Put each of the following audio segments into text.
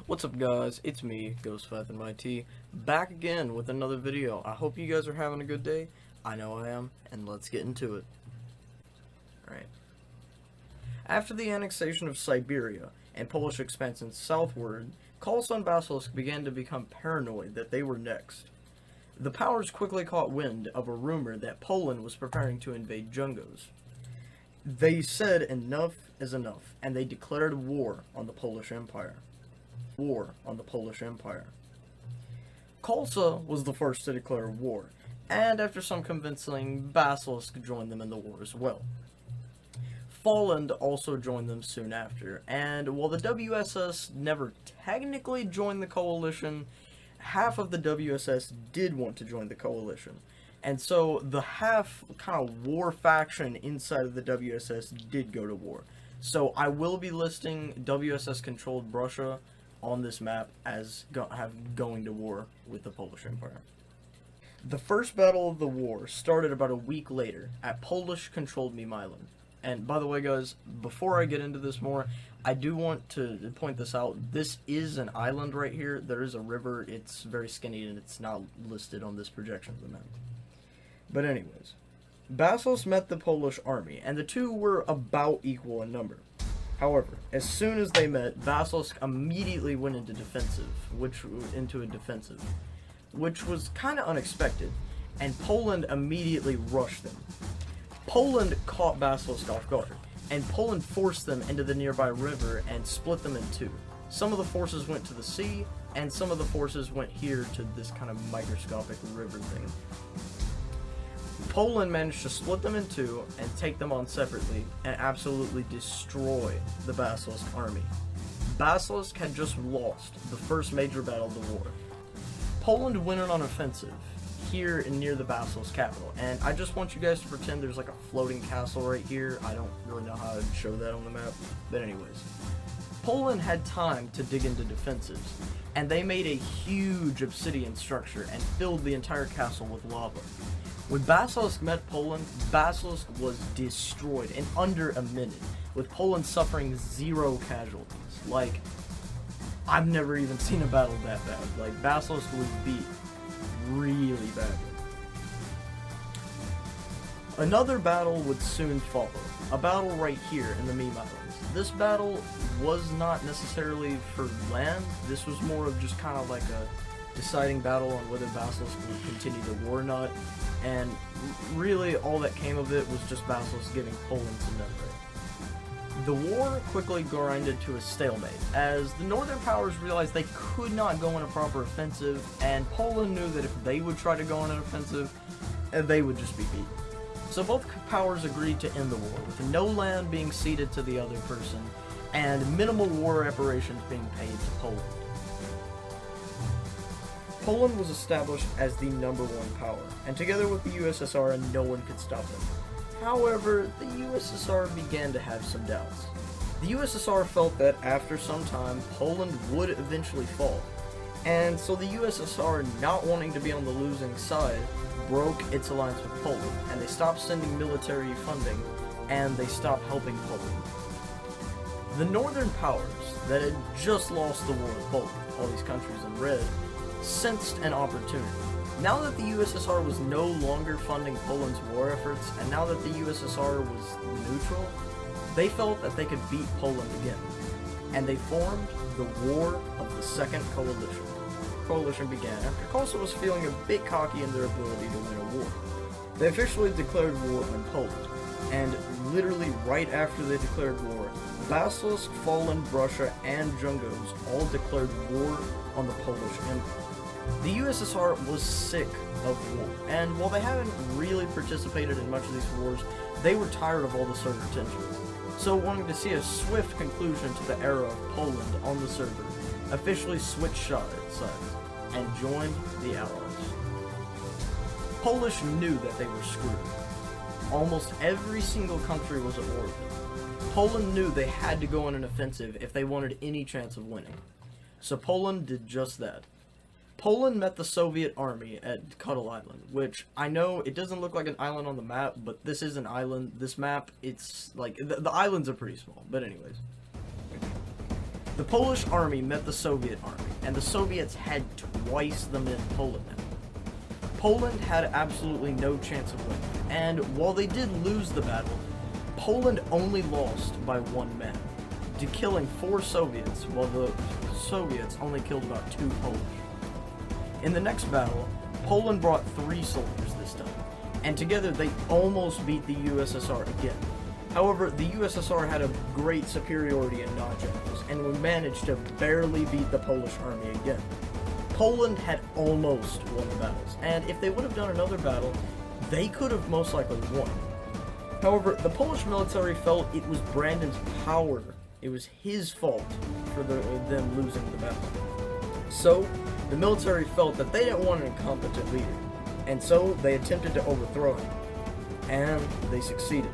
What's up guys, it's me, themIf, back again with another video. I hope you guys are having a good day. I know I am, and let's get into it. Alright. After the annexation of Siberia and Polish expansion southward, Khalsa and Basilisk began to become paranoid that they were next. The powers quickly caught wind of a rumor that Poland was preparing to invade Jungos. They said enough is enough, and they declared war on the Polish Empire. Khalsa was the first to declare war, and after some convincing, Basilisk joined them in the war as well. Poland also joined them soon after, and while the WSS never technically joined the coalition, half of the WSS did want to join the coalition. And so the half kind of war faction inside of the WSS did go to war. So I will be listing WSS controlled Russia on this map as going to war with the Polish Empire. The first battle of the war started about a week later at Polish controlled Meme Island. And by the way guys, before I get into this more, I do want to point this out. This is an island right here. There is a river. It's very skinny and it's not listed on this projection of the map. But anyways, Basilisk met the Polish army, and the two were about equal in number. However, as soon as they met, Basilisk immediately went into defensive, which was kind of unexpected, and Poland immediately rushed them. Poland caught Basilisk off guard, and Poland forced them into the nearby river and split them in two. Some of the forces went to the sea, and some of the forces went here to this kind of microscopic river thing. Poland managed to split them in two and take them on separately and absolutely destroy the Basilisk army. Basilisk had just lost the first major battle of the war. Poland went on an offensive here near the Basilisk capital, and I just want you guys to pretend there's like a floating castle right here. I don't really know how to show that on the map, but anyways. Poland had time to dig into defenses, and they made a huge obsidian structure and filled the entire castle with lava. When Basilisk met Poland, Basilisk was destroyed in under a minute, with Poland suffering 0 casualties. Like, I've never even seen a battle that bad. Like, Basilisk was beat really badly. Another battle would soon follow, a battle right here in the Meme Islands. This battle was not necessarily for land. This was more of just kind of like a deciding battle on whether Basilisk would continue the war or not. And really, all that came of it was just Basilisk giving Poland some network. The war quickly grinded to a stalemate, as the northern powers realized they could not go on a proper offensive, and Poland knew that if they would try to go on an offensive, they would just be beaten. So both powers agreed to end the war, with no land being ceded to the other person, and minimal war reparations being paid to Poland. Poland was established as the #1 power, and together with the USSR, no one could stop them. However, the USSR began to have some doubts. The USSR felt that after some time, Poland would eventually fall, and so the USSR, not wanting to be on the losing side, broke its alliance with Poland, and they stopped sending military funding, and they stopped helping Poland. The northern powers that had just lost the war with Poland, all these countries in red, sensed an opportunity. Now that the USSR was no longer funding Poland's war efforts, and now that the USSR was neutral, they felt that they could beat Poland again. And they formed the War of the Second Coalition. The coalition began after Khalsa was feeling a bit cocky in their ability to win a war. They officially declared war on Poland, and literally right after they declared war, Basilisk, Poland, Russia, and Jungos all declared war on the Polish Empire. The USSR was sick of war, and while they haven't really participated in much of these wars, they were tired of all the server tensions. So wanting to see a swift conclusion to the era of Poland on the server, officially switched sides and joined the Allies. Polish knew that they were screwed. Almost every single country was at war with them. Poland knew they had to go on an offensive if they wanted any chance of winning. So Poland did just that. Poland met the Soviet army at Cuddle Island, which I know it doesn't look like an island on the map, but this is an island. This map, it's like, the islands are pretty small, but anyways. The Polish army met the Soviet army, and the Soviets had twice the men Poland had. Poland had absolutely no chance of winning, and while they did lose the battle, Poland only lost by 1 man, to killing 4 Soviets, while the Soviets only killed about 2 Polish. In the next battle, Poland brought 3 soldiers this time, and together they almost beat the USSR again. However, the USSR had a great superiority in non-generals, and we managed to barely beat the Polish army again. Poland had almost won the battles, and if they would have done another battle, they could have most likely won. However, the Polish military felt it was Brandon's power, it was his fault for them losing the battle. So, the military felt that they didn't want an incompetent leader, and so they attempted to overthrow him, and they succeeded.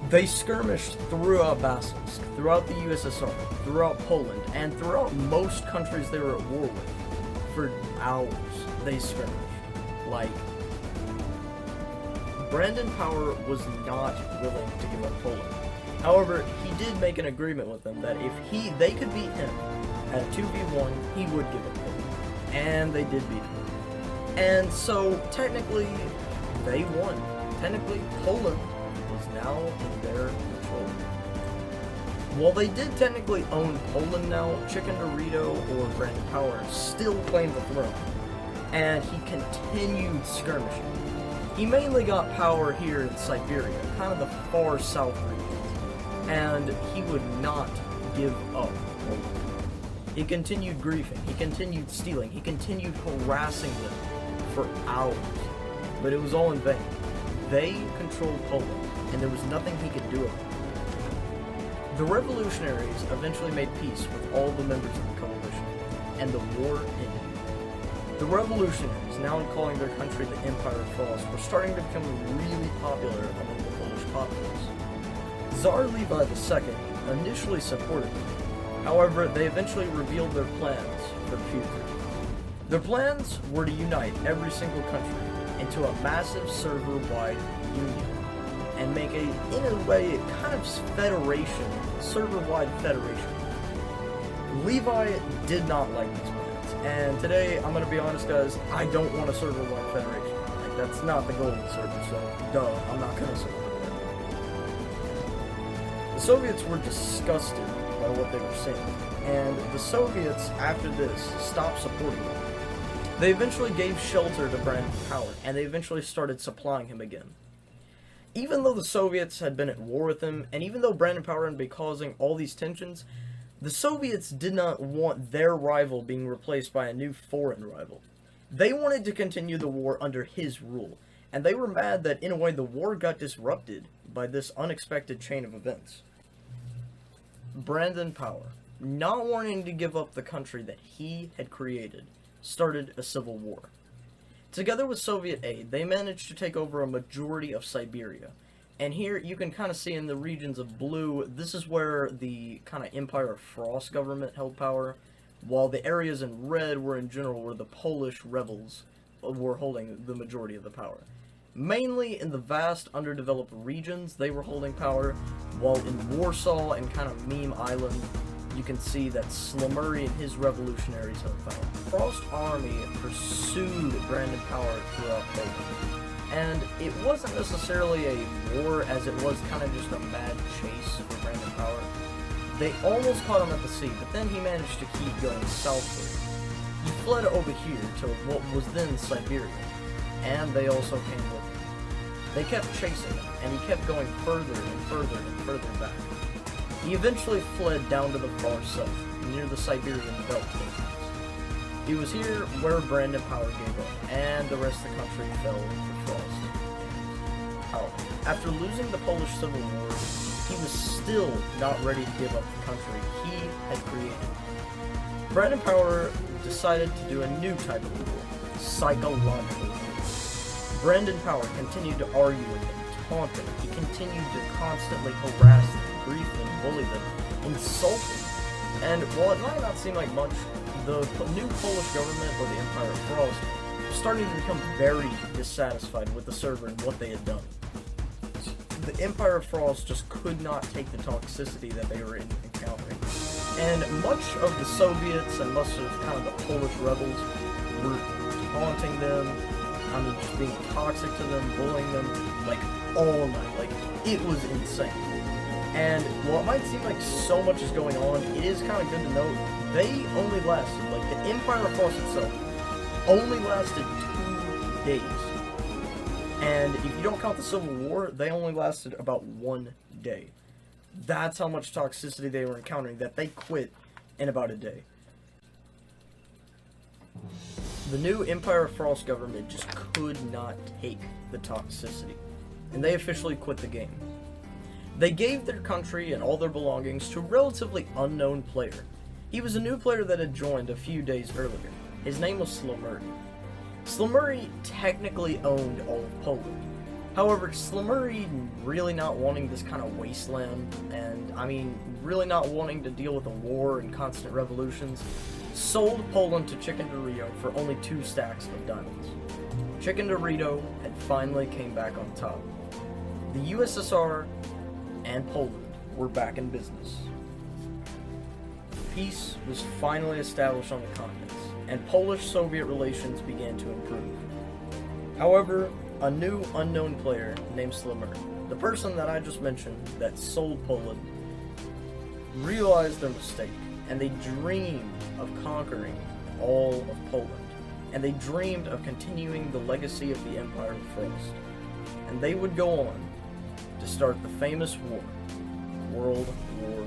They skirmished throughout Basilisk, throughout the USSR, throughout Poland, and throughout most countries they were at war with. For hours, they skirmished. Like, Brandon Power was not willing to give up Poland. However, he did make an agreement with them that if they could beat him at 2v1, he would give up Poland. And they did beat him. And so, technically, they won. Technically, Poland was now in their control. While they did technically own Poland now, Chicken Dorito, or Brandon Power, still claimed the throne. And he continued skirmishing. He mainly got power here in Siberia, kind of the far south regions, and he would not give up Poland. He continued griefing, he continued stealing, he continued harassing them for hours, but it was all in vain. They controlled Poland, and there was nothing he could do about it. The revolutionaries eventually made peace with all the members of the coalition, and the war ended. The revolutionaries, now calling their country the Empire of Frost, were starting to become really popular among the Polish populace. Tsar Levi II initially supported them. However, they eventually revealed their plans for the future. Their plans were to unite every single country into a massive server-wide union and make in a way, kind of federation, server-wide federation. Levi did not like these plans, and today, I'm going to be honest guys, I don't want a server-wide federation. Like, that's not the goal of the server, so duh, I'm not going to support that. The Soviets were disgusted by what they were seeing, and the Soviets, after this, stopped supporting them. They eventually gave shelter to Brandon Power, and they eventually started supplying him again. Even though the Soviets had been at war with him, and even though Brandon Power had been causing all these tensions, the Soviets did not want their rival being replaced by a new foreign rival. They wanted to continue the war under his rule, and they were mad that, in a way, the war got disrupted by this unexpected chain of events. Brandon Power, not wanting to give up the country that he had created, started a civil war. Together with Soviet aid, they managed to take over a majority of Siberia. And here you can kind of see in the regions of blue, this is where the kind of Empire of Frost government held power, while the areas in red were in general where the Polish rebels were holding the majority of the power. Mainly in the vast underdeveloped regions they were holding power, while in Warsaw and kind of Meme Island, you can see that Slumurry and his revolutionaries held power. Frost army pursued Brandon Power throughout Poland, and it wasn't necessarily a war as it was kind of just a mad chase for Brandon Power. They almost caught him at the sea, but then he managed to keep going southward. He fled over here to what was then Siberia, and they also came with him. They kept chasing him, and he kept going further and further and further back. He eventually fled down to the far south, near the Siberian belt stations. It was here where Brandon Power gave up, and the rest of the country fell to Frost. However, after losing the Polish Civil War, he was still not ready to give up the country he had created. Brandon Power decided to do a new type of war, psychological war. Brandon Power continued to argue with them, taunt them. He continued to constantly harass them, grief them, bully them, insult them. And while it might not seem like much, the new Polish government, or the Empire of Frost, was starting to become very dissatisfied with the server and what they had done. The Empire of Frost just could not take the toxicity that they were encountering. And much of the Soviets and much of kind of the Polish rebels were taunting them, I mean, just being toxic to them, bullying them, like, all night. Like, it was insane. And while it might seem like so much is going on, it is kind of good to note, they only lasted, like, the Empire of Frost itself only lasted 2 days. And if you don't count the Civil War, they only lasted about 1 day. That's how much toxicity they were encountering, that they quit in about a day. The new Empire of Frost government just could not take the toxicity, and they officially quit the game. They gave their country and all their belongings to a relatively unknown player. He was a new player that had joined a few days earlier. His name was Slumuri. Slumuri technically owned all of Poland. However, Slumuri, really not wanting this kind of wasteland, and I mean, really not wanting to deal with a war and constant revolutions, sold Poland to Chicken Dorito for only 2 stacks of diamonds. Chicken Dorito had finally came back on top. The USSR and Poland were back in business. Peace was finally established on the continents, and Polish-Soviet relations began to improve. However, a new unknown player named Slumuri, the person that I just mentioned that sold Poland, realized their mistake, and they dreamed of conquering all of Poland, and they dreamed of continuing the legacy of the Empire of Frost, and they would go on to start the famous war, World War